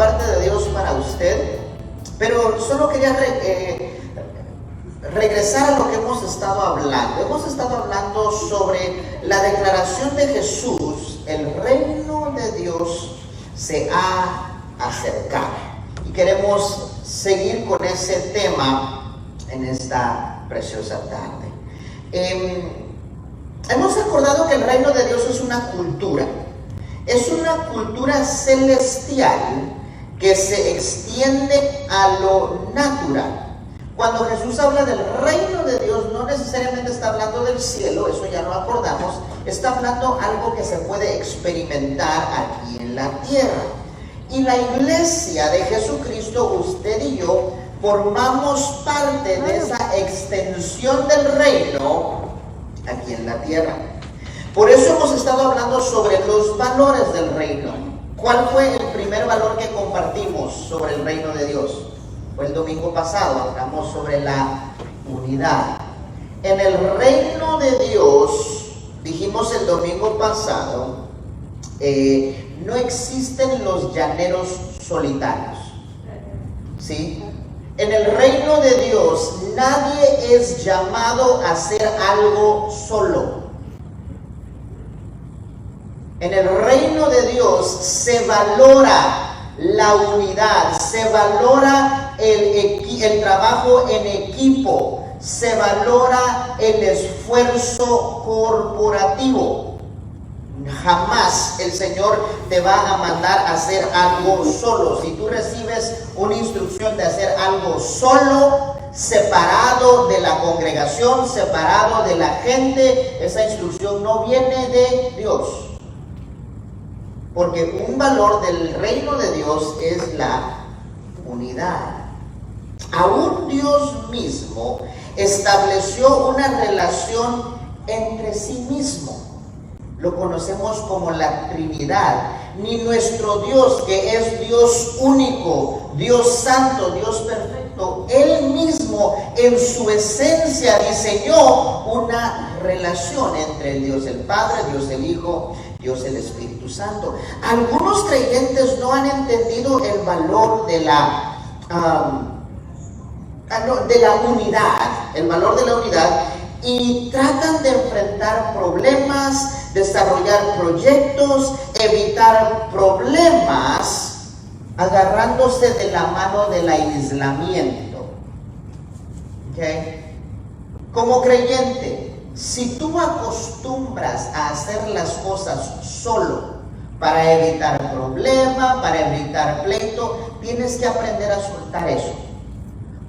parte de Dios para usted, pero solo quería regresar a lo que hemos estado hablando. Hemos estado hablando sobre la declaración de Jesús: el reino de Dios se ha acercado. Y queremos seguir con ese tema en esta preciosa tarde. Hemos acordado que el reino de Dios es una cultura. Es una cultura celestial que se extiende a lo natural. Cuando Jesús habla del reino de Dios, no necesariamente está hablando del cielo, eso ya lo acordamos. Está hablando algo que se puede experimentar aquí en la tierra. Y la iglesia de Jesucristo, usted y yo, formamos parte de esa extensión del reino aquí en la tierra. Por eso hemos estado hablando sobre los valores del reino. ¿Cuál fue el primer valor que compartimos sobre el reino de Dios? Fue el domingo pasado, hablamos sobre la unidad. En el reino de Dios, dijimos el domingo pasado, no existen los llaneros solitarios. ¿Sí? En el reino de Dios, nadie es llamado a hacer algo solo. En el reino de Dios se valora la unidad, se valora el trabajo en equipo, se valora el esfuerzo corporativo. Jamás el Señor te va a mandar a hacer algo solo. Si tú recibes una instrucción de hacer algo solo, separado de la congregación, separado de la gente, esa instrucción no viene de Dios. Porque un valor del reino de Dios es la unidad. Aún Dios mismo estableció una relación entre sí mismo. Lo conocemos como la Trinidad. Ni nuestro Dios, que es Dios único, Dios santo, Dios perfecto, Él mismo en su esencia diseñó una relación entre el Dios el Padre, Dios el Hijo, Dios el Espíritu Santo. Algunos creyentes no han entendido el valor de la unidad, el valor de la unidad, y tratan de enfrentar problemas, desarrollar proyectos, evitar problemas, agarrándose de la mano del aislamiento. ¿Okay? Como creyente, si tú acostumbras a hacer las cosas solo para evitar problema, para evitar pleito, tienes que aprender a soltar eso.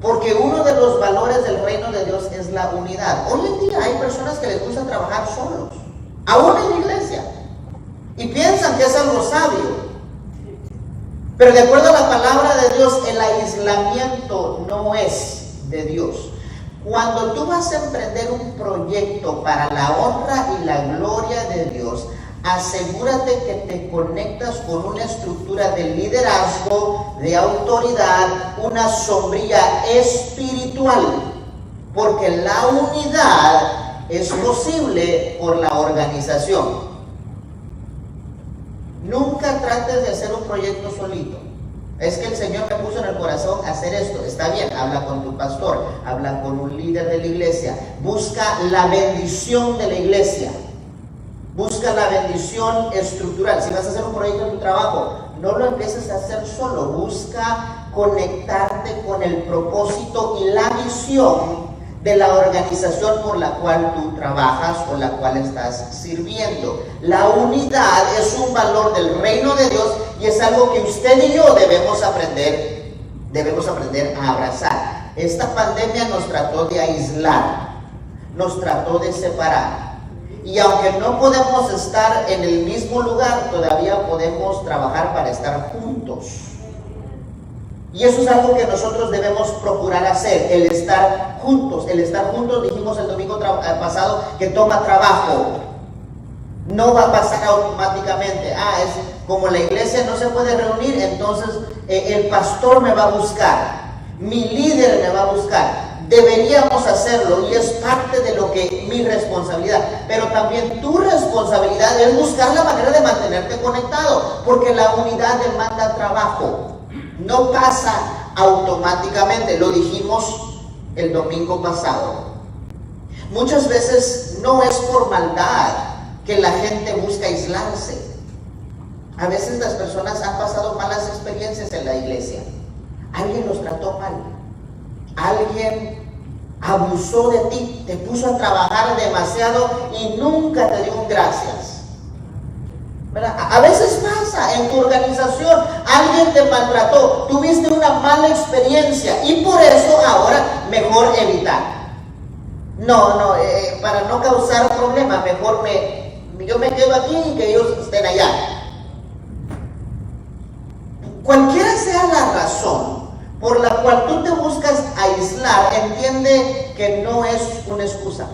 Porque uno de los valores del reino de Dios es la unidad. Hoy en día hay personas que les gusta trabajar solos, aún en la iglesia, y piensan que es algo sabio. Pero de acuerdo a la palabra de Dios, el aislamiento no es de Dios. Cuando tú vas a emprender un proyecto para la honra y la gloria de Dios, asegúrate que te conectas con una estructura de liderazgo, de autoridad, una sombrilla espiritual, porque la unidad es posible por la organización. Nunca trates de hacer un proyecto solito. Es que el Señor me puso en el corazón hacer esto. Está bien, habla con tu pastor, habla con un líder de la iglesia, busca la bendición de la iglesia. Busca la bendición estructural. Si vas a hacer un proyecto en tu trabajo, no lo empieces a hacer solo. Busca conectarte con el propósito y la visión de la organización por la cual tú trabajas o la cual estás sirviendo. La unidad es un valor del reino de Dios y es algo que usted y yo debemos aprender a abrazar. Esta pandemia nos trató de aislar, nos trató de separar. Y aunque no podemos estar en el mismo lugar, todavía podemos trabajar para estar juntos. Y eso es algo que nosotros debemos procurar hacer, el estar juntos. El estar juntos, dijimos el domingo pasado, que toma trabajo. No va a pasar automáticamente. Es como la iglesia no se puede reunir, entonces el pastor me va a buscar, mi líder me va a buscar. Deberíamos hacerlo y es parte de lo que mi responsabilidad, pero también tu responsabilidad es buscar la manera de mantenerte conectado, porque la unidad demanda trabajo. no pasa automáticamente. Lo dijimos el domingo pasado. Muchas veces no es por maldad que la gente busca aislarse. A veces las personas han pasado malas experiencias en la iglesia. Alguien los trató mal. Alguien abusó de ti, te puso a trabajar demasiado y nunca te dio un gracias. ¿Verdad? A veces pasa en tu organización, alguien te maltrató, tuviste una mala experiencia y por eso ahora mejor evitar. Para no causar problemas, mejor yo me quedo aquí y que ellos estén allá. Cualquiera sea la razón por la cual tú te buscas aislar, entiende que no es una excusa.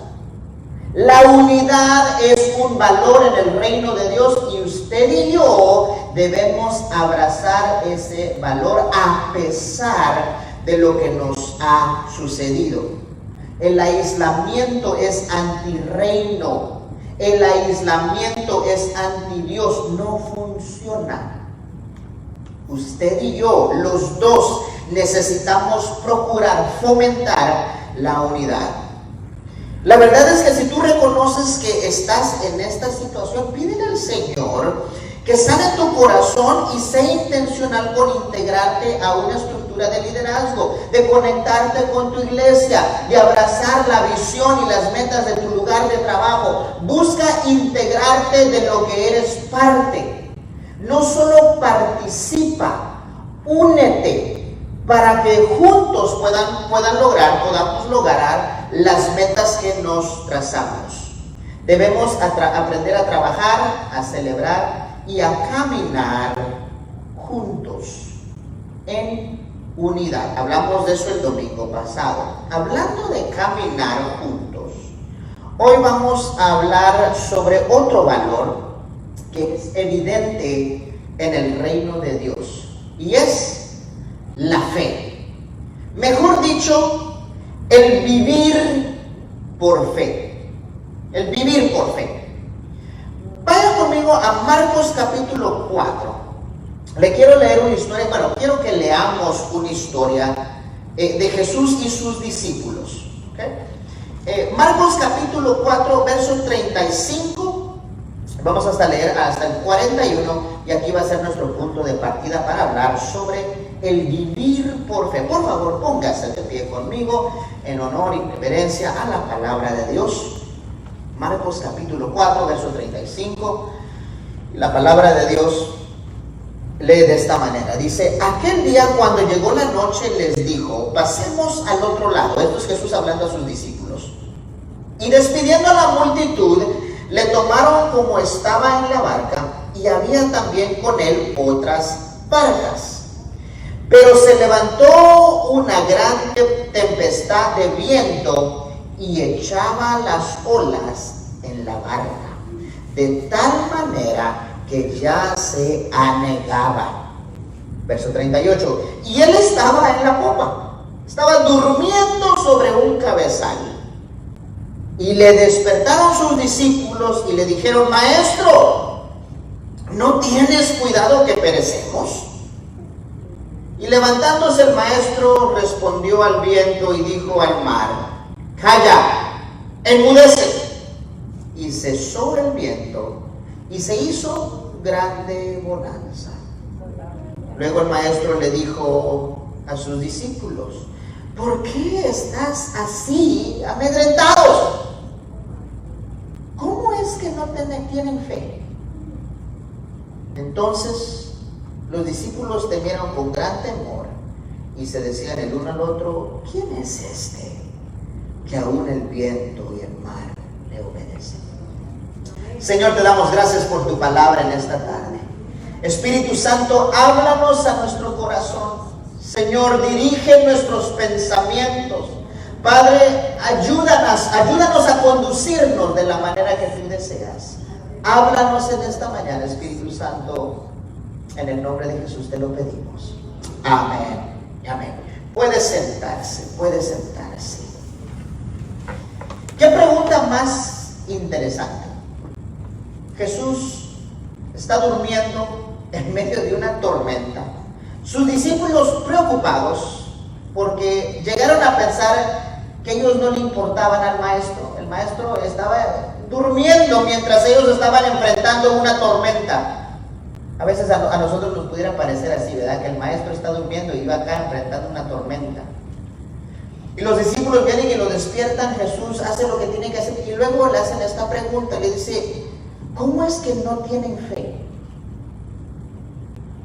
La unidad es un valor en el reino de Dios y usted y yo debemos abrazar ese valor a pesar de lo que nos ha sucedido. El aislamiento es antirreino, el aislamiento es antidios, no funciona. Usted y yo, los dos, necesitamos procurar fomentar la unidad. La verdad es que si tú reconoces que estás en esta situación, pídele al Señor que sane tu corazón y sea intencional con integrarte a una estructura de liderazgo, de conectarte con tu iglesia, de abrazar la visión y las metas de tu lugar de trabajo. Busca integrarte de lo que eres parte. No solo participa, únete para que juntos podamos lograr las metas que nos trazamos. Debemos aprender a trabajar, a celebrar y a caminar juntos en unidad. Hablamos de eso el domingo pasado. Hablando de caminar juntos, hoy vamos a hablar sobre otro valor que es evidente en el reino de Dios y es la fe. Mejor dicho, el vivir por fe. El vivir por fe. Vaya conmigo a Marcos capítulo 4. Le quiero leer una historia, quiero que leamos una historia de Jesús y sus discípulos. ¿Okay? Marcos capítulo 4, verso 35. Vamos hasta leer hasta el 41 y aquí va a ser nuestro punto de partida para hablar sobre el vivir por fe. Por favor, póngase de pie conmigo en honor y reverencia a la palabra de Dios. Marcos capítulo 4, verso 35. La palabra de Dios lee de esta manera. Dice: aquel día cuando llegó la noche les dijo: pasemos al otro lado. Esto es Jesús hablando a sus discípulos. Y despidiendo a la multitud, le tomaron como estaba en la barca, y había también con él otras barcas. Pero se levantó una gran tempestad de viento y echaba las olas en la barca, de tal manera que ya se anegaba. Verso 38. Y él estaba en la popa, estaba durmiendo sobre un cabezal. Y le despertaron sus discípulos y le dijeron: Maestro, ¿no tienes cuidado que perecemos? Y levantándose el maestro respondió al viento y dijo al mar: calla, enmudece. Y cesó el viento y se hizo grande bonanza. Luego el maestro le dijo a sus discípulos: ¿por qué estás así amedrentados? ¿Cómo es que no tienen fe? Entonces los discípulos temieron con gran temor y se decían el uno al otro: ¿quién es este que aún el viento y el mar le obedecen? Señor, te damos gracias por tu palabra en esta tarde. Espíritu Santo, háblanos a nuestro corazón. Señor, dirige nuestros pensamientos. Padre, ayúdanos a conducirnos de la manera que tú deseas. Háblanos en esta mañana, Espíritu Santo. En el nombre de Jesús te lo pedimos. Amén. Amén. Puede sentarse. ¿Qué pregunta más interesante? Jesús está durmiendo en medio de una tormenta. Sus discípulos preocupados porque llegaron a pensar que ellos no le importaban al maestro. El maestro estaba durmiendo mientras ellos estaban enfrentando una tormenta. A veces a nosotros nos pudiera parecer así, ¿verdad? Que el maestro está durmiendo y va acá enfrentando una tormenta. Y los discípulos vienen y lo despiertan. Jesús hace lo que tiene que hacer y luego le hacen esta pregunta. Le dice, ¿cómo es que no tienen fe?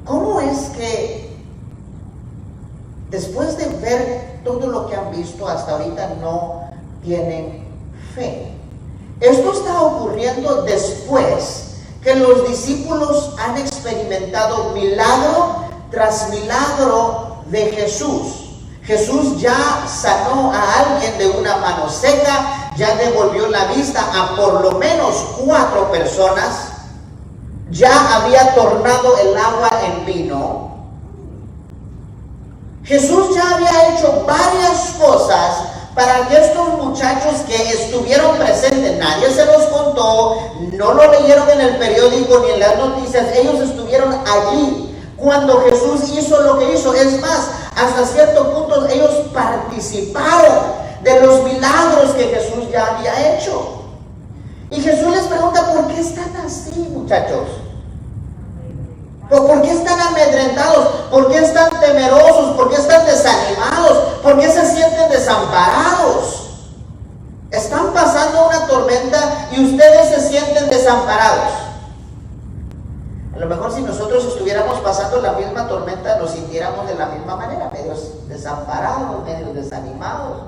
¿Cómo es que después de ver todo lo que han visto hasta ahorita no tienen fe? Esto está ocurriendo después que los discípulos han experimentado milagro tras milagro de Jesús. Jesús ya sanó a alguien de una mano seca, ya devolvió la vista a por lo menos 4 personas, ya había tornado el agua en vino. Jesús ya había hecho varias cosas para que estos muchachos que estuvieron presentes, nadie se los contó, no lo leyeron en el periódico ni en las noticias, ellos estuvieron allí cuando Jesús hizo lo que hizo. Es más, hasta cierto punto ellos participaron de los milagros que Jesús ya había hecho. Y Jesús les pregunta, ¿por qué están así, muchachos? ¿Por qué están amedrentados? ¿Por qué están temerosos? ¿Por qué están desanimados? ¿Por qué se sienten desamparados? Están pasando una tormenta y ustedes se sienten desamparados. A lo mejor si nosotros estuviéramos pasando la misma tormenta, nos sintiéramos de la misma manera, medios desamparados, medios desanimados.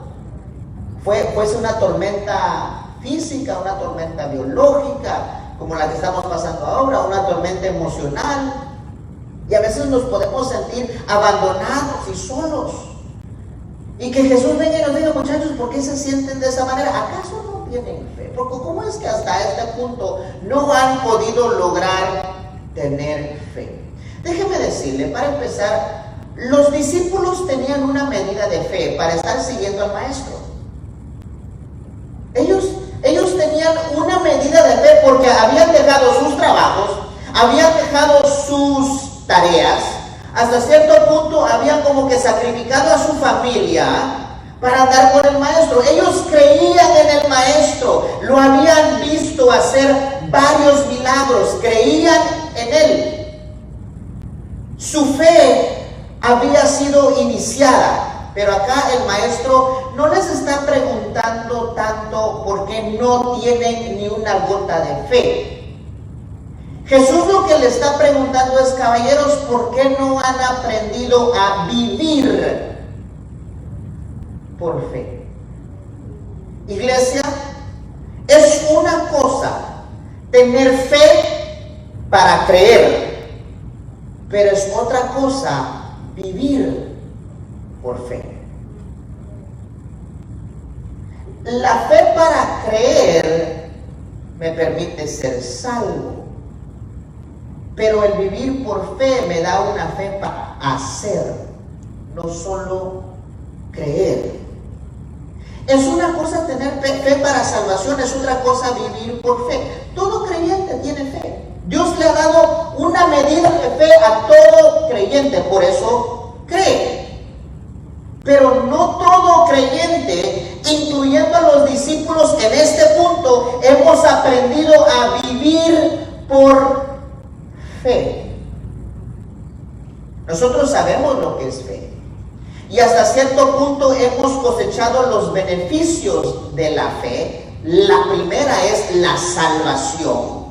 Fuese una tormenta física, una tormenta biológica, como la que estamos pasando ahora, una tormenta emocional. Y a veces nos podemos sentir abandonados y solos. Y que Jesús venga y nos diga, muchachos, ¿por qué se sienten de esa manera? ¿Acaso no tienen fe? Porque ¿cómo es que hasta este punto no han podido lograr tener fe? Déjeme decirle, para empezar, los discípulos tenían una medida de fe para estar siguiendo al maestro. Ellos tenían una medida de fe porque habían dejado sus trabajos, habían dejado sus tareas, hasta cierto punto habían como que sacrificado a su familia para andar con el maestro. Ellos creían en el maestro, lo habían visto hacer varios milagros, creían en él. Su fe había sido iniciada, pero acá el maestro no les está preguntando tanto porque no tienen ni una gota de fe. Jesús lo que le está preguntando es, caballeros, ¿por qué no han aprendido a vivir por fe? Iglesia, es una cosa tener fe para creer, pero es otra cosa vivir por fe. La fe para creer me permite ser salvo, pero el vivir por fe me da una fe para hacer, no solo creer. Es una cosa tener fe para salvación, es otra cosa vivir por fe. Todo creyente tiene fe. Dios le ha dado una medida de fe a todo creyente, por eso cree. Pero no todo creyente, incluyendo a los discípulos en este punto, hemos aprendido a vivir por fe. Nosotros sabemos lo que es fe y hasta cierto punto hemos cosechado los beneficios de la fe. La primera es la salvación,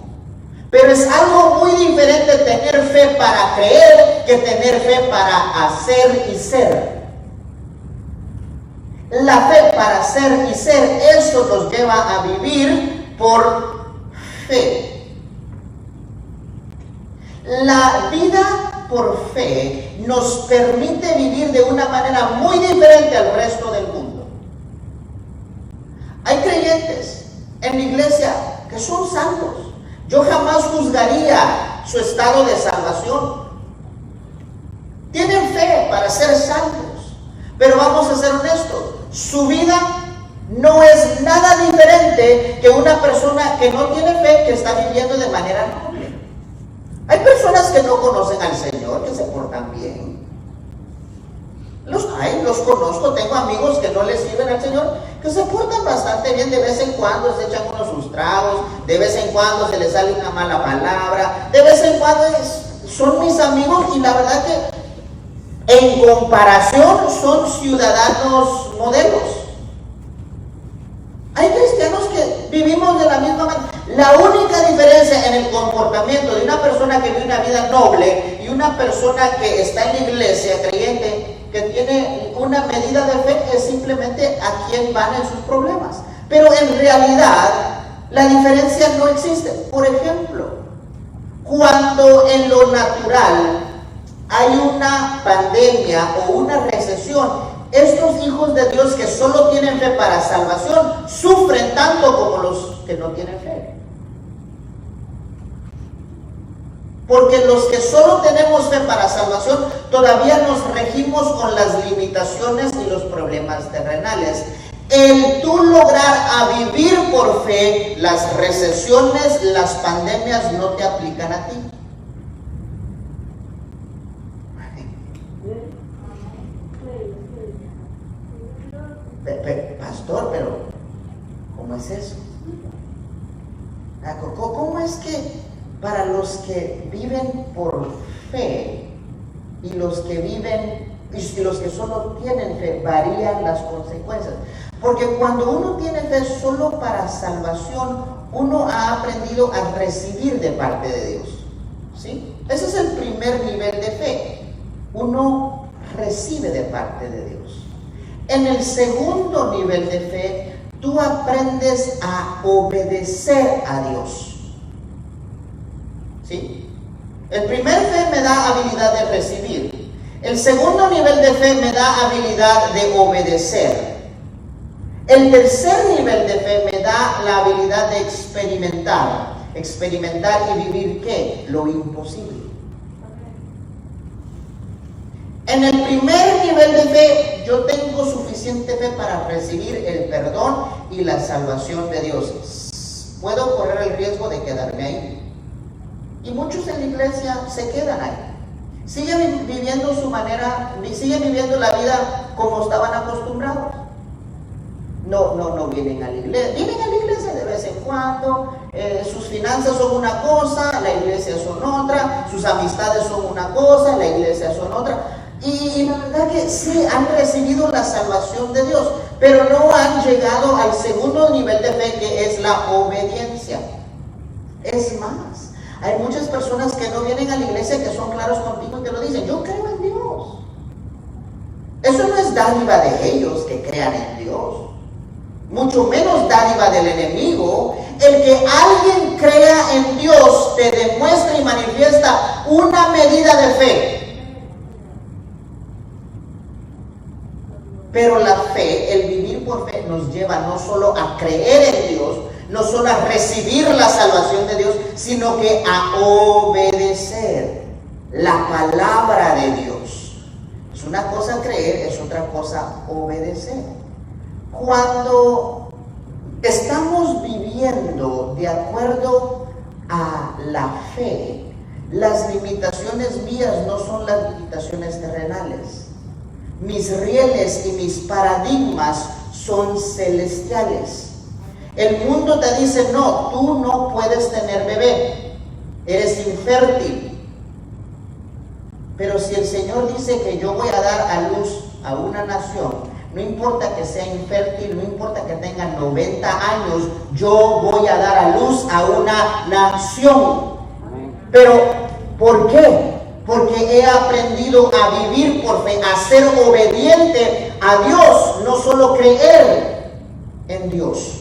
pero es algo muy diferente tener fe para creer que tener fe para hacer y ser. La fe para hacer y ser, eso nos lleva a vivir por fe. La vida por fe nos permite vivir de una manera muy diferente al resto del mundo. Hay creyentes en la iglesia que son santos. Yo jamás juzgaría su estado de salvación. Tienen fe para ser santos, pero vamos a ser honestos, su vida no es nada diferente que una persona que no tiene fe, que está viviendo de manera noble. Hay personas que no conocen al Señor, que se portan bien. Los hay, los conozco, tengo amigos que no le sirven al Señor, que se portan bastante bien, de vez en cuando se echan unos sus tragos, de vez en cuando se les sale una mala palabra, de vez en cuando son mis amigos y la verdad que en comparación son ciudadanos modelos. Hay cristianos que vivimos de la misma manera. La única diferencia en el comportamiento de una persona que vive una vida noble y una persona que está en la iglesia creyente, que tiene una medida de fe, es simplemente a quién van en sus problemas. Pero en realidad la diferencia no existe. Por ejemplo, cuando en lo natural hay una pandemia o una recesión, estos hijos de Dios que solo tienen fe para salvación sufren tanto como los que no tienen fe. Porque los que solo tenemos fe para salvación todavía nos regimos con las limitaciones y los problemas terrenales. El tú lograr a vivir por fe, las recesiones, las pandemias no te aplican a ti. Pastor, pero ¿cómo es eso? ¿Cómo es que para los que viven por fe y los que viven y los que solo tienen fe varían las consecuencias? Porque cuando uno tiene fe solo para salvación, uno ha aprendido a recibir de parte de Dios, ¿sí? Ese es el primer nivel de fe. Uno recibe de parte de Dios. En el segundo nivel de fe, tú aprendes a obedecer a Dios, ¿sí? El primer fe me da habilidad de recibir. El segundo nivel de fe me da habilidad de obedecer. El tercer nivel de fe me da la habilidad de experimentar. Experimentar y vivir, ¿qué? Lo imposible. En el primer nivel de fe, yo tengo suficiente fe para recibir el perdón y la salvación de Dios. Puedo correr el riesgo de quedarme ahí. Y muchos en la iglesia se quedan ahí. Siguen viviendo su manera, siguen viviendo la vida como estaban acostumbrados. No vienen a la iglesia. Vienen a la iglesia de vez en cuando. Sus finanzas son una cosa, la iglesia son otra. Sus amistades son una cosa, la iglesia son otra. Y la verdad que sí han recibido la salvación de Dios, pero no han llegado al segundo nivel de fe, que es la obediencia. Es más, hay muchas personas que no vienen a la iglesia, que son claros contigo y te lo dicen: yo creo en Dios. Eso no es dádiva de ellos que crean en Dios, mucho menos dádiva del enemigo. El que alguien crea en Dios te demuestra y manifiesta una medida de fe. Pero la fe, el vivir por fe, nos lleva no solo a creer en Dios, no solo a recibir la salvación de Dios, sino que a obedecer la palabra de Dios. Es una cosa creer, es otra cosa obedecer. Cuando estamos viviendo de acuerdo a la fe, las limitaciones mías no son las limitaciones terrenales. Mis rieles y mis paradigmas son celestiales. El mundo te dice: no, tú no puedes tener bebé, eres infértil. Pero si el Señor dice que yo voy a dar a luz a una nación, no importa que sea infértil, no importa que tenga 90 años, yo voy a dar a luz a una nación. Pero, ¿por qué? Porque he aprendido a vivir por fe, a ser obediente a Dios, no solo creer en Dios.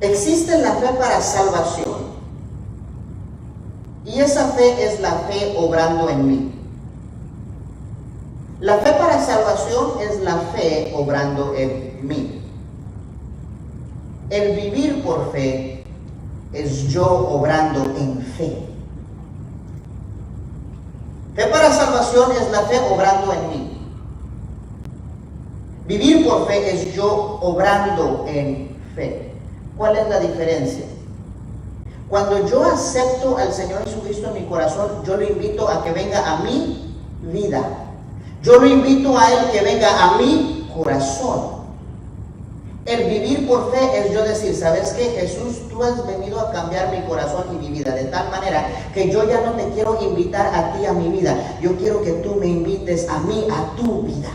Existe la fe para salvación, y esa fe es la fe obrando en mí. La fe para salvación es la fe obrando en mí. El vivir por fe es yo obrando en fe. Fe para salvación es la fe obrando en mí. Vivir por fe es yo obrando en fe. ¿Cuál es la diferencia? Cuando yo acepto al Señor Jesucristo en mi corazón, yo lo invito a que venga a mi vida. Yo lo invito a Él que venga a mi corazón. El vivir por fe es yo decir, ¿sabes qué? Jesús, tú has venido a cambiar mi corazón y mi vida de tal manera que yo ya no te quiero invitar a ti a mi vida. Yo quiero que tú me invites a mí, a tu vida,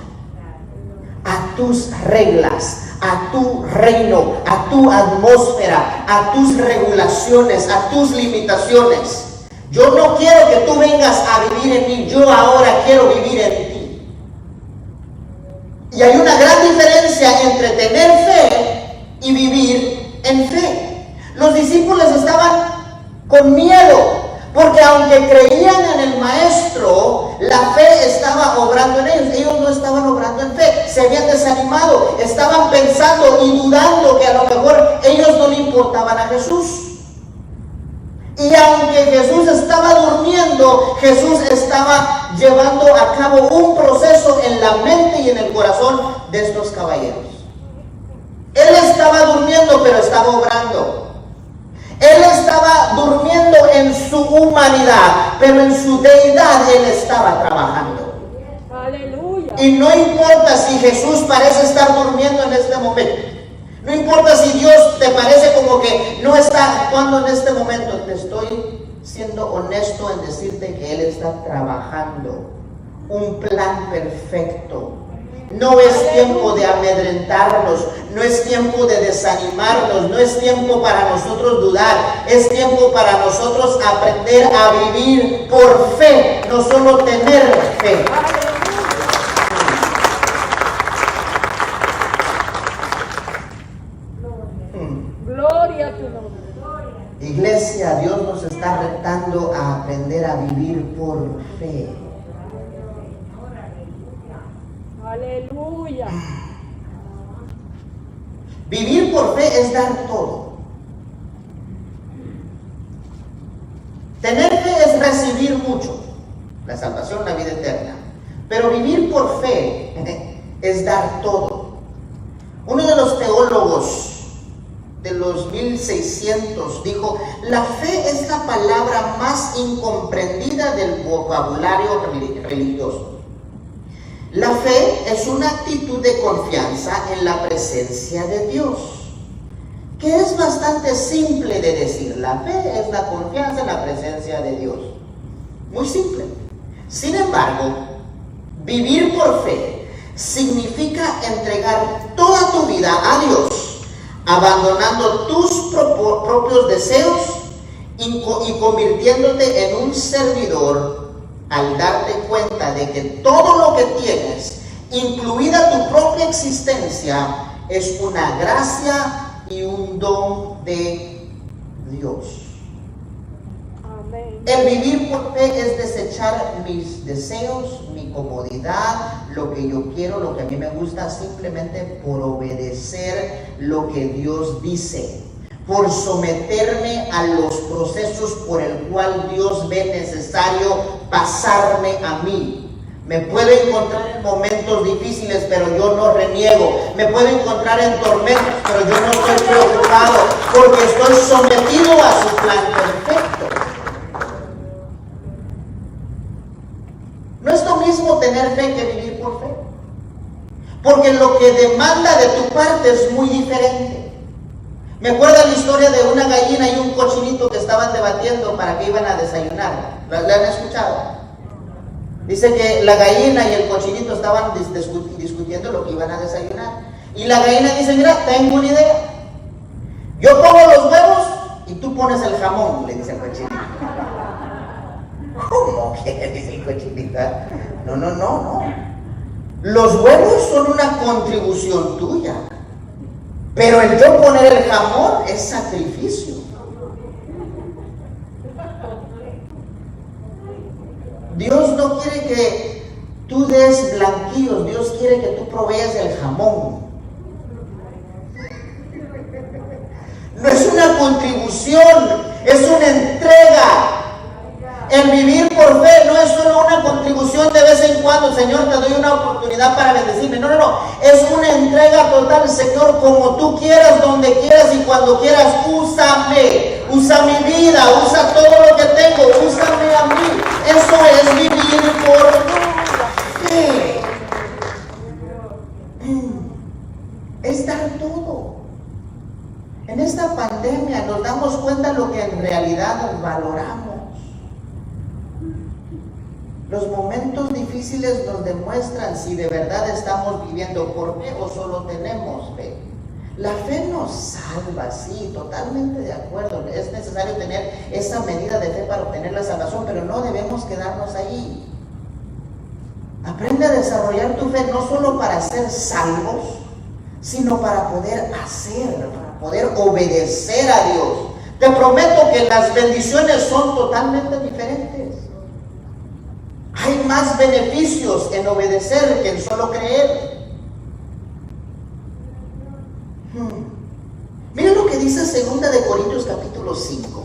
a tus reglas, a tu reino, a tu atmósfera, a tus regulaciones, a tus limitaciones. Yo no quiero que tú vengas a vivir en mí, yo ahora quiero vivir en ti. Y hay una gran diferencia entre tener fe y vivir en fe. Los discípulos estaban con miedo, porque aunque creían en el Maestro, la fe estaba obrando en ellos. Ellos no estaban obrando en fe, se habían desanimado, estaban pensando y dudando que a lo mejor ellos no le importaban a Jesús. Y aunque Jesús estaba durmiendo, Jesús estaba llevando a cabo un proceso en la mente y en el corazón de estos caballeros. Él estaba durmiendo, pero estaba obrando. Él estaba durmiendo en su humanidad, pero en su deidad Él estaba trabajando. Aleluya. Y no importa si Jesús parece estar durmiendo en este momento. No importa si Dios te parece como que no está actuando en este momento. Te estoy siendo honesto en decirte que Él está trabajando un plan perfecto. No es tiempo de amedrentarnos, no es tiempo de desanimarnos, no es tiempo para nosotros dudar, es tiempo para nosotros aprender a vivir por fe, no solo tener fe. Gloria a tu nombre. Iglesia, Dios nos está retando a aprender a vivir por fe. Aleluya. Vivir por fe es dar todo. Tener fe es recibir mucho, la salvación, la vida eterna. Pero vivir por fe es dar todo. Uno de los teólogos de los 1600 dijo: la fe es la palabra más incomprendida del vocabulario religioso. La fe es una actitud de confianza en la presencia de Dios, que es bastante simple de decir. La fe es la confianza en la presencia de Dios. Muy simple. Sin embargo, vivir por fe significa entregar toda tu vida a Dios, abandonando tus propios deseos y convirtiéndote en un servidor, al darte cuenta de que todo lo que tienes, incluida tu propia existencia, es una gracia y un don de Dios. Amén. El vivir por fe es desechar mis deseos, mi comodidad, lo que yo quiero, lo que a mí me gusta, simplemente por obedecer lo que Dios dice, por someterme a los procesos por el cual Dios ve necesario pasarme a mí. Me puedo encontrar en momentos difíciles, pero yo no reniego. Me puedo encontrar en tormentos, pero yo no estoy preocupado, porque estoy sometido a su plan perfecto. No es lo mismo tener fe que vivir por fe, porque lo que demanda de tu parte es muy diferente. Me acuerdo la historia de una gallina y un cochinito que estaban debatiendo para que iban a desayunar. ¿La han escuchado? Dice que la gallina y el cochinito estaban discutiendo lo que iban a desayunar. Y la gallina dice: mira, tengo una idea. Yo pongo los huevos y tú pones el jamón, le dice el cochinito. ¿Cómo que? Dice el cochinito. No. Los huevos son una contribución tuya, pero el yo poner el jamón es sacrificio. Dios no quiere que tú des blanquillos, Dios quiere que tú proveas el jamón. No es una contribución, es una entrega. El vivir por fe no es solo una contribución de vez en cuando. dando, Señor, te doy una oportunidad para bendecirme. No, no, no. Es una entrega total, Señor, como tú quieras, donde quieras y cuando quieras. Úsame. Usa mi vida, usa todo lo que tengo. Úsame a mí. Eso es vivir por fe. Es dar todo. En esta pandemia nos damos cuenta de lo que en realidad valoramos. Los momentos difíciles nos demuestran si de verdad estamos viviendo por fe o solo tenemos fe. La fe nos salva, sí, totalmente de acuerdo. Es necesario tener esa medida de fe para obtener la salvación, pero no debemos quedarnos ahí. Aprende a desarrollar tu fe no solo para ser salvos, sino para poder hacer, para poder obedecer a Dios. Te prometo que las bendiciones son totalmente diferentes. Hay más beneficios en obedecer que en solo creer. Mira lo que dice 2 de Corintios capítulo 5,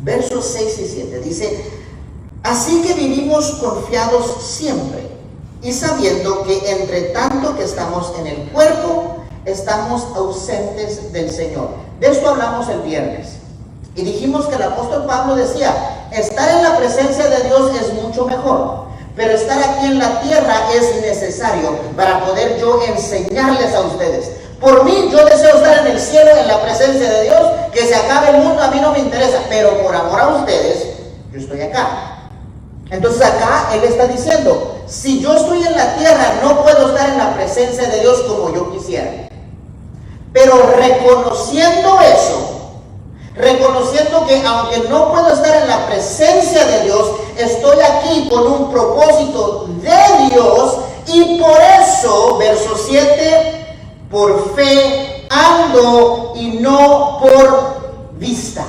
versos 6 y 7. Dice: así que vivimos confiados siempre y sabiendo que entre tanto que estamos en el cuerpo, estamos ausentes del Señor. De esto hablamos el viernes. Y dijimos que el apóstol Pablo decía: estar en la presencia de Dios es mucho mejor, pero estar aquí en la tierra es necesario para poder yo enseñarles a ustedes. Por mí, yo deseo estar en el cielo, en la presencia de Dios, que se acabe el mundo, a mí no me interesa, pero por amor a ustedes, yo estoy acá. Entonces acá él está diciendo: si yo estoy en la tierra, no puedo estar en la presencia de Dios como yo quisiera. Pero reconociendo eso, reconociendo que aunque no puedo estar en la presencia de Dios, estoy aquí con un propósito de Dios, y por eso, verso 7, por fe ando y no por vista.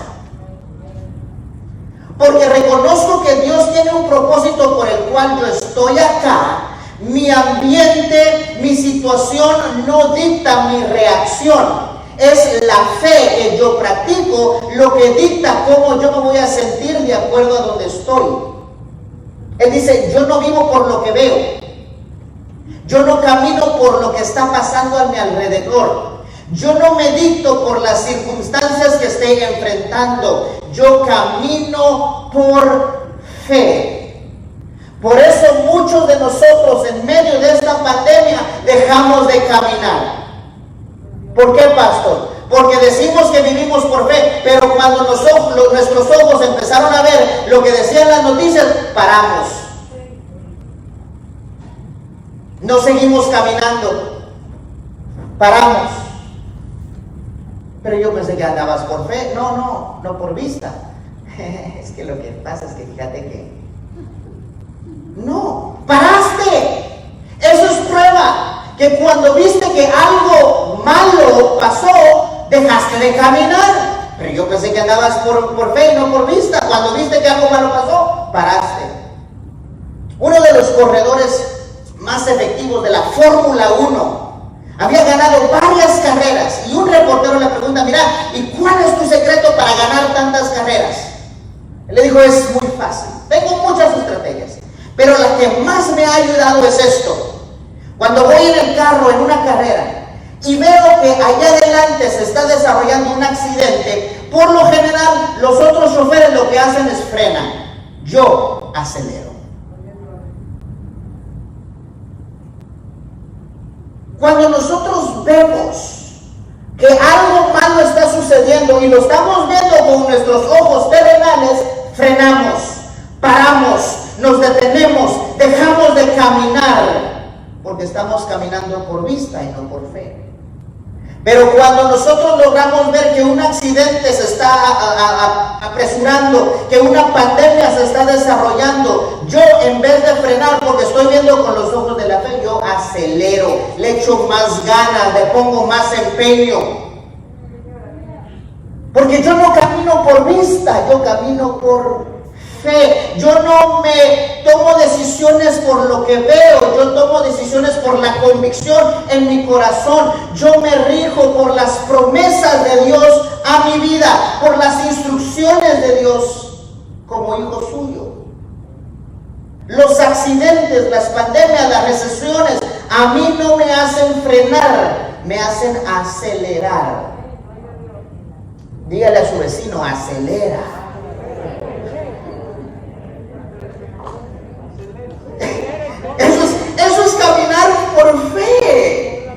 Porque reconozco que Dios tiene un propósito por el cual yo estoy acá. Mi ambiente, mi situación no dicta mi reacción. Es la fe que yo practico lo que dicta cómo yo me voy a sentir de acuerdo a donde estoy. Él dice: yo no vivo por lo que veo. Yo no camino por lo que está pasando a mi alrededor. Yo no me dicto por las circunstancias que estoy enfrentando. Yo camino por fe. Por eso muchos de nosotros en medio de esta pandemia dejamos de caminar. ¿Por qué, pastor? Porque decimos que vivimos por fe, pero cuando nuestros ojos empezaron a ver lo que decían las noticias, paramos. No seguimos caminando, paramos. Pero yo pensé que andabas por fe. No por vista. Es que lo que pasa es que fíjate que no, paraste. Eso es prueba que cuando viste que algo malo pasó, dejaste de caminar. Pero yo pensé que andabas por fe y no por vista. Cuando viste que algo malo pasó, paraste. Uno de los corredores más efectivos de la Fórmula 1 había ganado varias carreras, y un reportero le pregunta: mira, ¿y cuál es tu secreto para ganar tantas carreras? Él le dijo: es muy fácil, tengo muchas estrategias, pero la que más me ha ayudado es esto. Cuando voy en el carro en una carrera y veo que allá adelante se está desarrollando un accidente, por lo general los otros choferes lo que hacen es frenan, yo acelero. Cuando nosotros vemos que algo malo está sucediendo y lo estamos viendo con nuestros ojos terrenales, frenamos, paramos, nos detenemos, dejamos de caminar, porque estamos caminando por vista y no por fe. Pero cuando nosotros logramos ver que un accidente se está apresurando, que una pandemia se está desarrollando, yo en vez de frenar porque estoy viendo con los ojos de la fe, yo acelero, le echo más ganas, le pongo más empeño. Porque yo no camino por vista, yo camino por fe. Yo no me tomo decisiones por lo que veo, yo tomo decisiones por la convicción en mi corazón. Yo me rijo por las promesas de Dios a mi vida, por las instrucciones de Dios como hijo suyo. Los accidentes, las pandemias, las recesiones, a mí no me hacen frenar, me hacen acelerar. Dígale a su vecino, acelera. Eso es caminar por fe.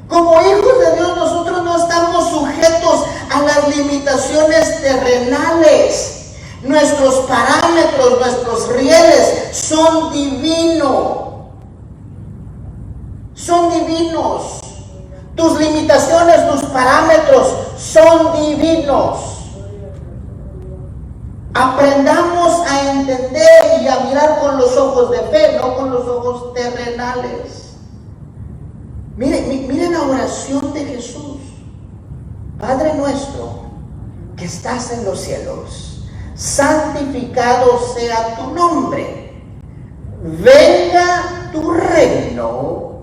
Como hijos de Dios, nosotros no estamos sujetos a las limitaciones terrenales. Nuestros parámetros, nuestros rieles son divinos. Son divinos. Tus limitaciones, tus parámetros son divinos. Aprendamos a entender y a mirar con los ojos de fe, no con los ojos terrenales. Miren la oración de Jesús. Padre nuestro que estás en los cielos, santificado sea tu nombre. Venga tu reino,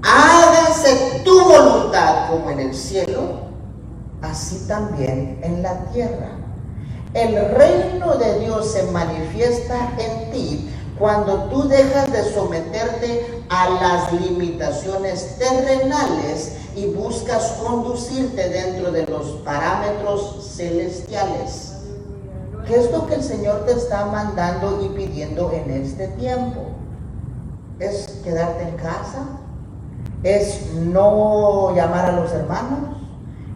hágase tu voluntad como en el cielo, así también en la tierra. El reino de Dios se manifiesta en ti cuando tú dejas de someterte a las limitaciones terrenales y buscas conducirte dentro de los parámetros celestiales. ¿Qué es lo que el Señor te está mandando y pidiendo en este tiempo? ¿Es quedarte en casa? ¿Es no llamar a los hermanos?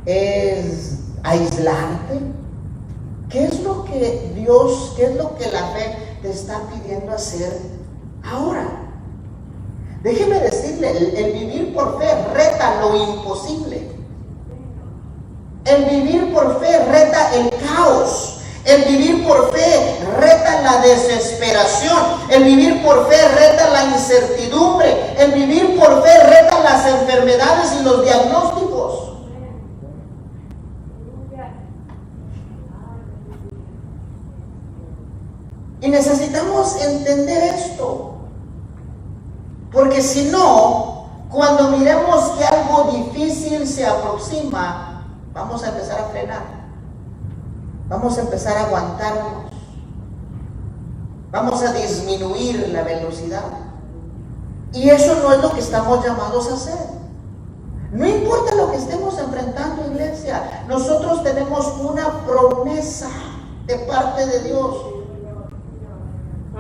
¿Es aislarte? ¿Qué es lo que Dios, qué es lo que la fe te está pidiendo hacer ahora? Déjeme decirle, el vivir por fe reta lo imposible. El vivir por fe reta el caos. El vivir por fe reta la desesperación. El vivir por fe reta la incertidumbre. El vivir por fe reta las enfermedades y los diagnósticos. Y necesitamos entender esto. Porque si no, cuando miremos que algo difícil se aproxima, vamos a empezar a frenar. Vamos a empezar a aguantarnos. Vamos a disminuir la velocidad. Y eso no es lo que estamos llamados a hacer. No importa lo que estemos enfrentando, iglesia, nosotros tenemos una promesa de parte de Dios.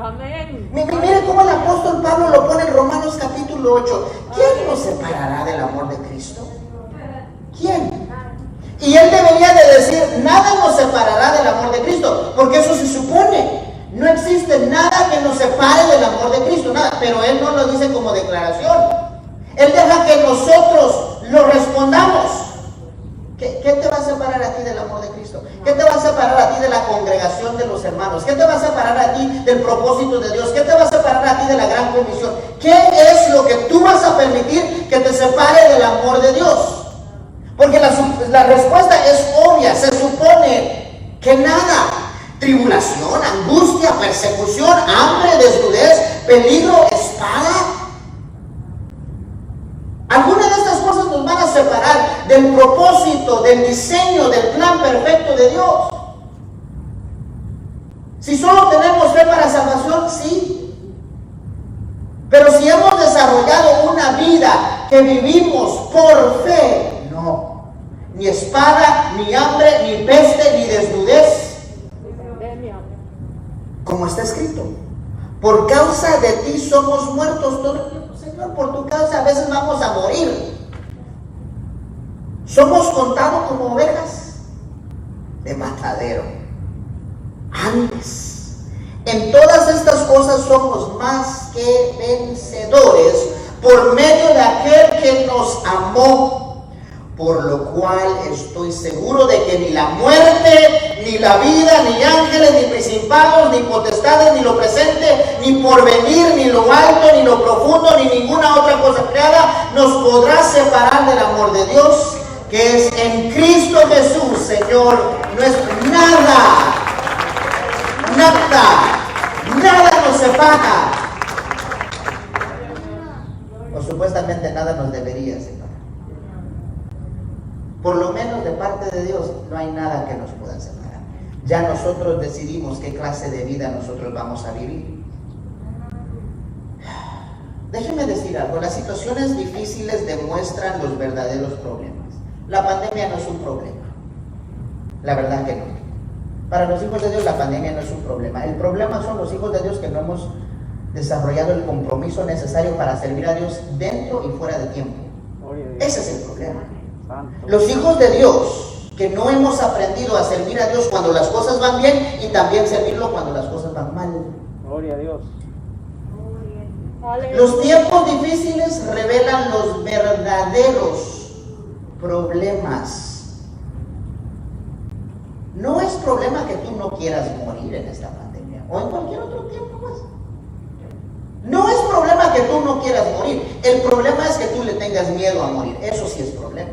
Amén. Mire cómo el apóstol Pablo lo pone en Romanos capítulo 8. ¿Quién nos separará del amor de Cristo? ¿Quién? Y él debería de decir, nada nos separará del amor de Cristo, porque eso se supone. No existe nada que nos separe del amor de Cristo, nada. Pero él no lo dice como declaración. Él deja que nosotros lo respondamos. ¿Qué te va a separar a ti del amor de Cristo? ¿Qué te va a separar a ti de la congregación de los hermanos? ¿Qué te va a separar a ti del propósito de Dios? ¿Qué te va a separar a ti de la gran comisión? ¿Qué es lo que tú vas a permitir que te separe del amor de Dios? Porque la respuesta es obvia. Se supone que nada. Tribulación, angustia, persecución, hambre, desnudez, peligro, espada. Algunas de estas cosas nos van a separar del propósito, del diseño, del plan perfecto de Dios. Si solo tenemos fe para salvación, sí. Pero si hemos desarrollado una vida que vivimos por fe, no. Ni espada, ni hambre, ni peste, ni desnudez. Como está escrito, por causa de ti somos muertos todo el tiempo. Señor, por tu causa a veces vamos a morir. Somos contados como ovejas de matadero. Antes, en todas estas cosas somos más que vencedores por medio de aquel que nos amó. Por lo cual estoy seguro de que ni la muerte, ni la vida, ni ángeles, ni principados, ni potestades, ni lo presente, ni porvenir, ni lo alto, ni lo profundo, ni ninguna otra cosa creada nos podrá separar del amor de Dios, que es en Cristo Jesús, Señor nuestro. Nada nos separa. O supuestamente nada nos debería separar. Por lo menos de parte de Dios no hay nada que nos pueda separar. Ya nosotros decidimos qué clase de vida nosotros vamos a vivir. Déjeme decir algo, las situaciones difíciles demuestran los verdaderos problemas. La pandemia no es un problema, la verdad que no. Para los hijos de Dios la pandemia no es un problema. El problema son los hijos de Dios que no hemos desarrollado el compromiso necesario para servir a Dios dentro y fuera de tiempo. Ese es el problema. Los hijos de Dios que no hemos aprendido a servir a Dios cuando las cosas van bien y también servirlo cuando las cosas van mal. Gloria a Dios. Los tiempos difíciles revelan los verdaderos problemas. No es problema que tú no quieras morir en esta pandemia o en cualquier otro tiempo, pues. No es problema que tú no quieras morir. El problema es que tú le tengas miedo a morir. Eso sí es problema.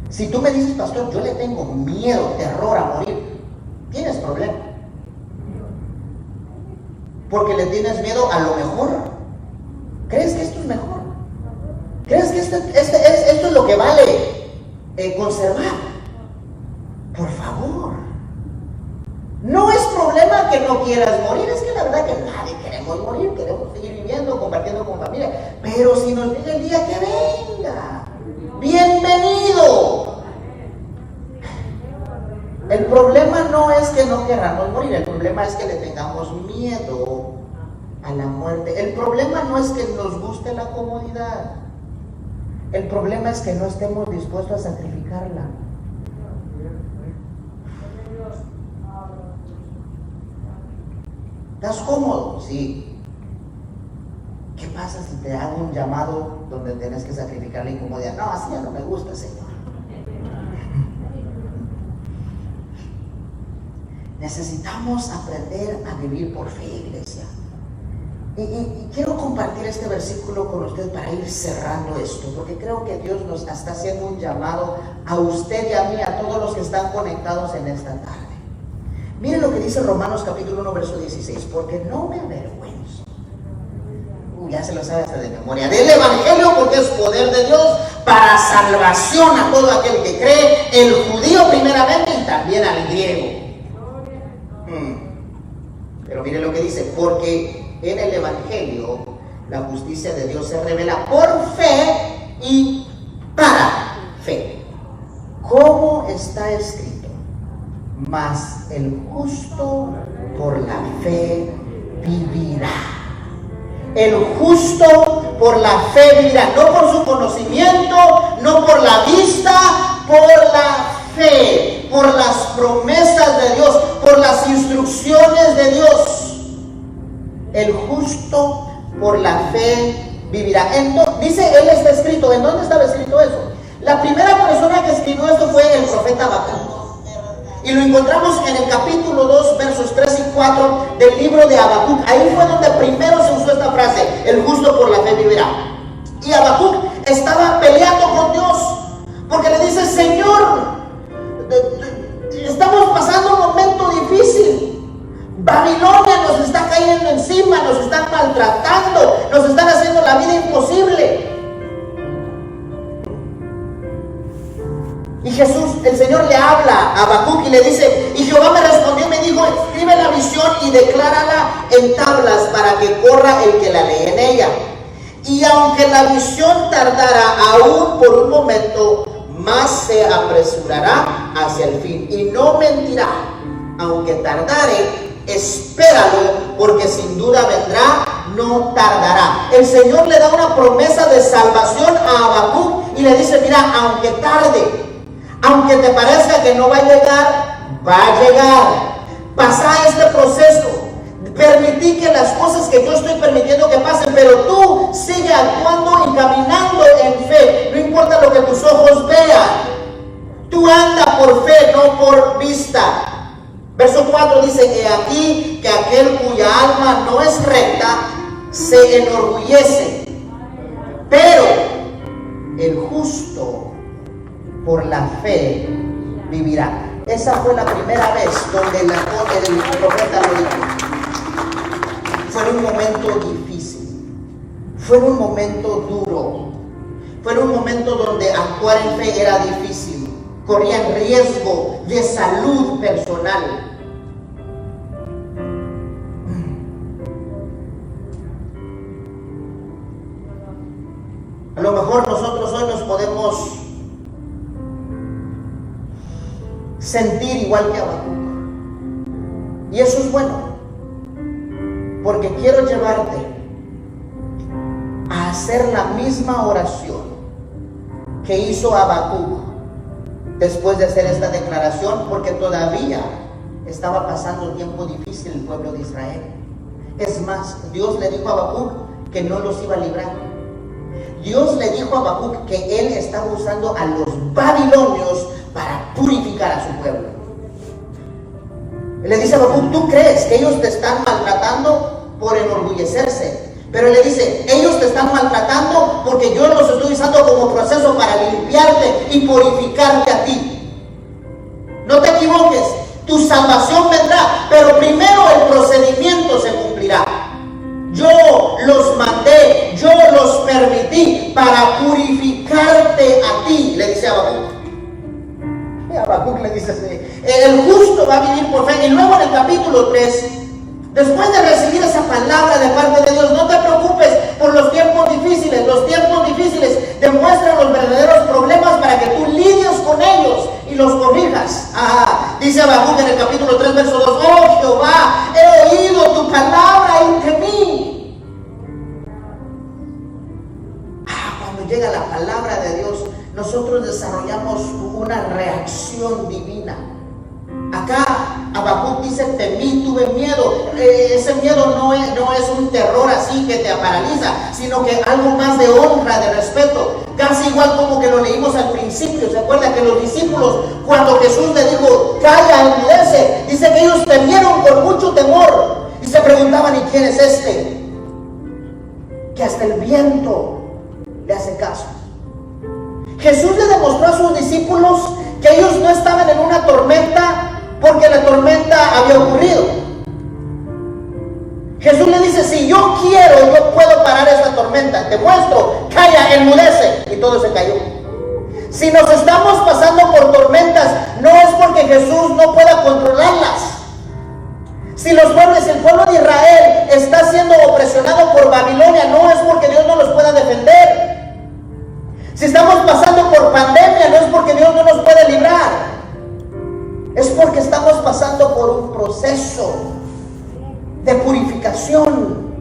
Si tú me dices, pastor, yo le tengo miedo, terror a morir, tienes problema. Porque le tienes miedo a lo mejor. ¿Crees que esto es mejor? ¿Crees que esto es lo que vale conservar? Por favor. No es problema que no quieras morir, es que la verdad que nadie queremos morir, queremos seguir viviendo, compartiendo con familia. Pero si nos llega el día que venga, bienvenido. El problema no es que no queramos morir, el problema es que le tengamos miedo a la muerte. El problema no es que nos guste la comodidad, el problema es que no estemos dispuestos a sacrificarla. ¿Estás cómodo? Sí. ¿Qué pasa si te hago un llamado donde tienes que sacrificar la incomodidad? No, así ya no me gusta, Señor. Necesitamos aprender a vivir por fe, iglesia. Y quiero compartir este versículo con usted para ir cerrando esto, porque creo que Dios nos está haciendo un llamado a usted y a mí, a todos los que están conectados en esta tarde. Miren lo que dice Romanos capítulo 1, verso 16, porque no me avergüenzo. Ya se lo sabe hasta de memoria. Del Evangelio, porque es poder de Dios para salvación a todo aquel que cree, el judío primeramente y también al griego. Pero mire lo que dice, porque en el Evangelio la justicia de Dios se revela por fe y para fe. ¿Cómo está escrito? Mas el justo por la fe vivirá. El justo por la fe vivirá, no por su conocimiento, no por la vista, por la fe, por las promesas de Dios, por las instrucciones de Dios. El justo por la fe vivirá. Entonces, dice, él está escrito. ¿En dónde estaba escrito eso? La primera persona que escribió esto fue el profeta Habacuc. Y lo encontramos en el capítulo 2, versos 3 y 4 del libro de Habacuc. Ahí fue donde primero se usó esta frase, el justo por la fe vivirá. Y Habacuc estaba peleando con Dios, porque le dice, Señor, estamos pasando un momento difícil. Babilonia nos está cayendo encima, nos están maltratando, nos están haciendo la vida imposible. Y Jesús, el Señor le habla a Habacuc y le dice, y Jehová me respondió y me dijo, escribe la visión y declárala en tablas para que corra el que la lee en ella. Y aunque la visión tardara aún por un momento, más se apresurará hacia el fin y no mentirá. Aunque tardare, espéralo, porque sin duda vendrá, no tardará. El Señor le da una promesa de salvación a Habacuc y le dice, mira, aunque tarde, aunque te parezca que no va a llegar, va a llegar. Pasa este proceso. Permití que las cosas que yo estoy permitiendo que pasen, pero tú sigue actuando y caminando en fe. No importa lo que tus ojos vean. Tú anda por fe, no por vista. Verso 4 dice, he aquí que aquel cuya alma no es recta se enorgullece, pero el justo por la fe vivirá. Esa fue la primera vez donde el profeta lo dijo. Fue un momento difícil, fue un momento duro, fue un momento donde actuar en fe era difícil, corrían riesgo de salud personal. A lo mejor nosotros hoy nos podemos sentir igual que Habacuc. Y eso es bueno, porque quiero llevarte a hacer la misma oración que hizo Habacuc después de hacer esta declaración, porque todavía estaba pasando un tiempo difícil el pueblo de Israel. Es más, Dios le dijo a Habacuc que no los iba a librar. Dios le dijo a Habacuc que él estaba usando a los babilonios para purificar a su pueblo. Él le dice a Habacuc: tú crees que ellos te están maltratando por enorgullecerse, pero le dice: ellos te están maltratando porque yo los estoy usando como proceso para limpiarte y purificarte a ti. No te equivoques, tu salvación vendrá, pero primero el procedimiento se cumplirá. Yo los mandé, yo los permití para purificarte a ti, le dice a Habacuc. Y Habacuc le dice así: el justo va a vivir por fe. Y luego en el capítulo 3, después de recibir esa palabra de parte de Dios, no te preocupes por los tiempos difíciles. Los tiempos difíciles demuestran los verdaderos problemas para que tú lidies con ellos y los corrijas. Dice Habacuc en el capítulo 3, verso 2: oh Jehová, he oído tu palabra y temí. Cuando llega la palabra de Dios, nosotros desarrollamos una reacción divina. Acá Habacuc dice: temí, tuve miedo. Ese miedo no es un terror así que te paraliza, sino que algo más de honra, de respeto. Casi igual como que lo leímos al principio. ¿Se acuerda que los discípulos, cuando Jesús le dijo: calla, enmudece? Dice que ellos temieron con mucho temor y se preguntaban: ¿y quién es este que hasta el viento le hace caso? Jesús le demostró a sus discípulos que ellos no estaban en una tormenta porque la tormenta había ocurrido. Jesús le dice: si yo quiero, yo puedo parar esta tormenta. Te muestro, calla, enmudece. Y todo se cayó. Si nos estamos pasando por tormentas, no es porque Jesús no pueda controlarlas. Si el pueblo de Israel está siendo opresionado por Babilonia, no es porque Dios no los pueda defender. Si estamos pasando por pandemia, no es porque Dios no nos puede librar. Es porque estamos pasando por un proceso de purificación,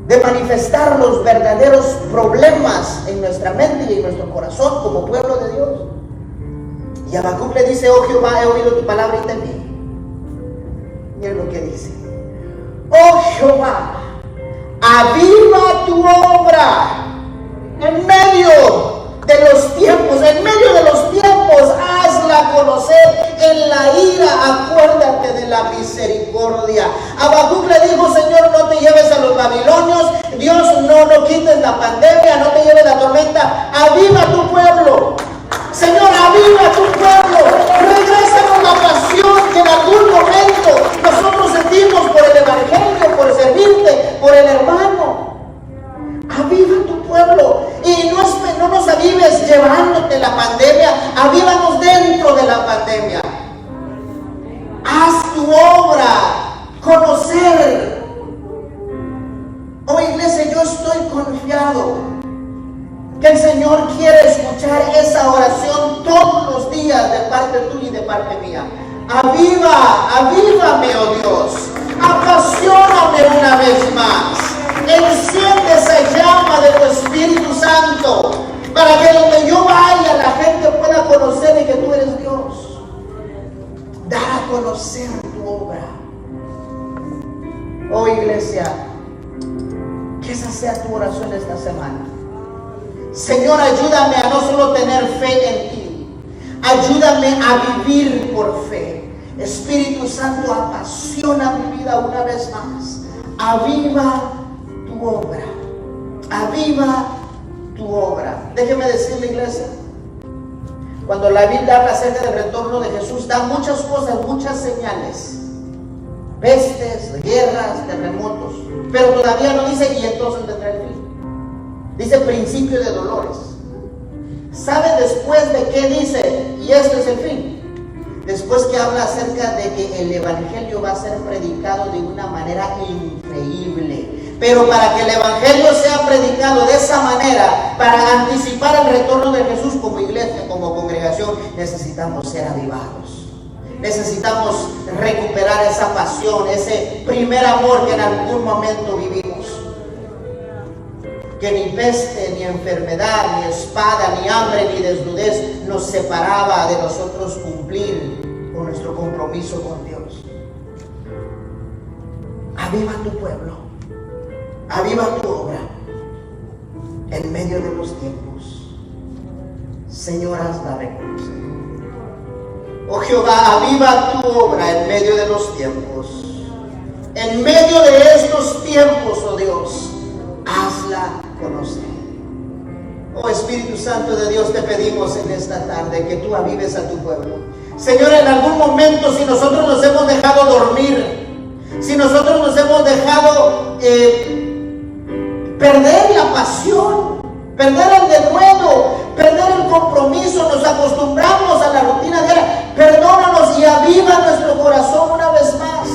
de manifestar los verdaderos problemas en nuestra mente y en nuestro corazón como pueblo de Dios. Y Habacuc le dice: oh Jehová, he oído tu palabra y temí. Miren lo que dice: oh Jehová, aviva tu obra en medio de los tiempos, hazla conocer. En la ira, acuérdate de la misericordia. Habacuc le dijo: Señor, no te lleves a los babilonios. Dios, no quites la pandemia, no te lleves la tormenta. Aviva tu pueblo. Señor, aviva tu pueblo. Regrésanos la pasión que en algún momento nosotros sentimos por el evangelio, por servirte, por el hermano. Aviva tu pueblo. Y no nos avives llevándote la pandemia. Avívanos dentro de la pandemia. Haz tu obra conocer. Oh iglesia, yo estoy confiado que el Señor quiere escuchar esa oración todos los días de parte tuya y de parte mía. Avívame, oh Dios. Apasioname una vez más. Enciende esa llama de tu Espíritu Santo para que donde yo vaya la gente pueda conocer y que tú eres Dios. Dar a conocer tu obra. Oh iglesia, que esa sea tu oración esta semana. Señor, ayúdame a no solo tener fe en ti, ayúdame a vivir por fe. Espíritu Santo, apasiona mi vida una vez más. Aviva tu obra. Aviva tu obra. Déjeme decirle, iglesia, cuando la Biblia habla acerca del retorno de Jesús, da muchas cosas, muchas señales. Pestes, guerras, terremotos. Pero todavía no dice: y entonces vendrá el fin. Dice: principio de dolores. ¿Sabe después de qué dice? Y este es el fin. Después que habla acerca de que el evangelio va a ser predicado de una manera increíble. Pero para que el evangelio sea predicado de esa manera, para anticipar el retorno de Jesús como iglesia, como congregación, necesitamos ser avivados. Necesitamos recuperar esa pasión, ese primer amor que en algún momento vivimos. Que ni peste, ni enfermedad, ni espada, ni hambre, ni desnudez nos separaba de nosotros cumplir con nuestro compromiso con Dios. Aviva tu pueblo, aviva tu obra en medio de los tiempos. Señor, hazla reconocer. Oh Jehová, aviva tu obra en medio de los tiempos. En medio de estos tiempos, oh Dios, hazla conocer. Oh Espíritu Santo de Dios, te pedimos en esta tarde que tú avives a tu pueblo. Señor, en algún momento, si nosotros nos hemos dejado dormir, si nosotros nos hemos dejado perder la pasión, perder el denuedo, perder el compromiso, nos acostumbramos a la rutina diaria, perdónanos y aviva nuestro corazón una vez más.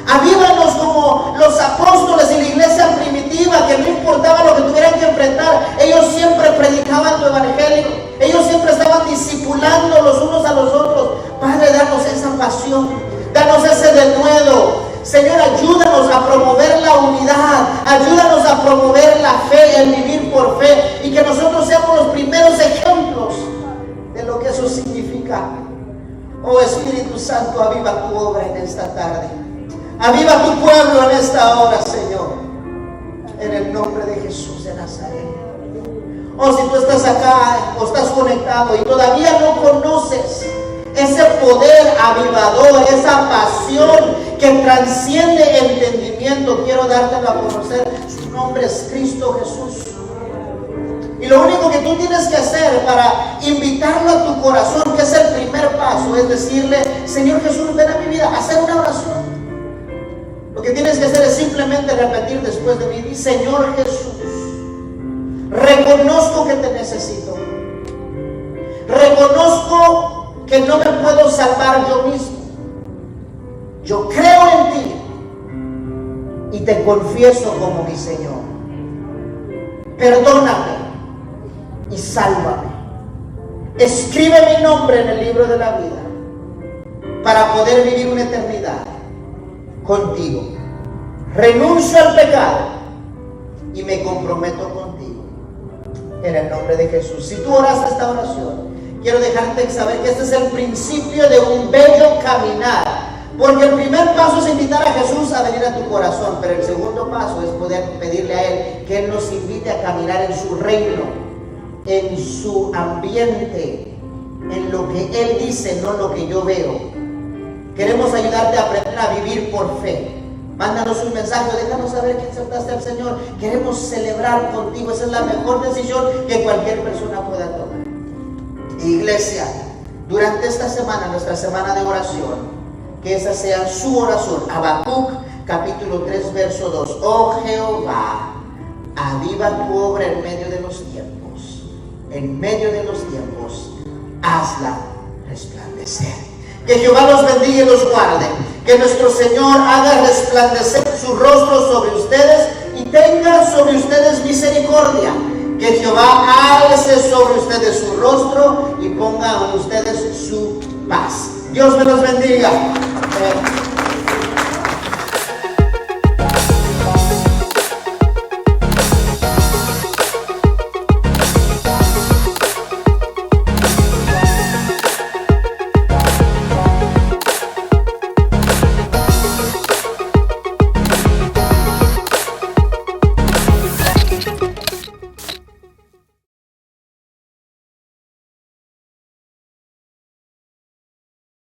Avívanos como los apóstoles y la iglesia primitiva, que no importaba lo que tuvieran que enfrentar, ellos siempre predicaban tu evangelio, ellos siempre estaban discipulando los unos a los otros. Padre, danos esa pasión, danos ese denuedo. Señor, ayúdanos a promover la unidad, ayúdanos a promover la fe, el vivir por fe, y que nosotros seamos los primeros ejemplos de lo que eso significa. Oh Espíritu Santo, aviva tu obra en esta tarde. Aviva tu pueblo en esta hora, Señor, en el nombre de Jesús de Nazaret. Oh, si tú estás acá o estás conectado y todavía no conoces ese poder avivador, esa pasión que trasciende entendimiento, quiero dártelo a conocer. Su nombre es Cristo Jesús. Y lo único que tú tienes que hacer para invitarlo a tu corazón, que es el primer paso, es decirle: Señor Jesús, ven a mi vida, hacer una oración. Lo que tienes que hacer es simplemente repetir después de mí: Señor Jesús, reconozco que te necesito. Reconozco que no me puedo salvar yo mismo. Yo creo en ti y te confieso como mi Señor. Perdóname y sálvame. Escribe mi nombre en el libro de la vida para poder vivir una eternidad contigo. Renuncio al pecado y me comprometo contigo en el nombre de Jesús. Si tú oraste esta oración, quiero dejarte saber que este es el principio de un bello caminar, porque el primer paso es invitar a Jesús a venir a tu corazón, pero el segundo paso es poder pedirle a Él que Él nos invite a caminar en su reino, en su ambiente, en lo que Él dice, no lo que yo veo. Queremos ayudarte a aprender a vivir por fe. Mándanos un mensaje, déjanos saber que aceptaste al Señor. Queremos celebrar contigo. Esa es la mejor decisión que cualquier persona pueda tomar. Iglesia, durante esta semana, nuestra semana de oración, que esa sea su oración. Habacuc capítulo 3 verso 2. Oh Jehová, aviva tu obra en medio de los tiempos. En medio de los tiempos, hazla resplandecer. Que Jehová los bendiga y los guarde. Que nuestro Señor haga resplandecer su rostro sobre ustedes y tenga sobre ustedes misericordia. Que Jehová alce sobre ustedes su rostro y ponga en ustedes su paz. Dios me los bendiga.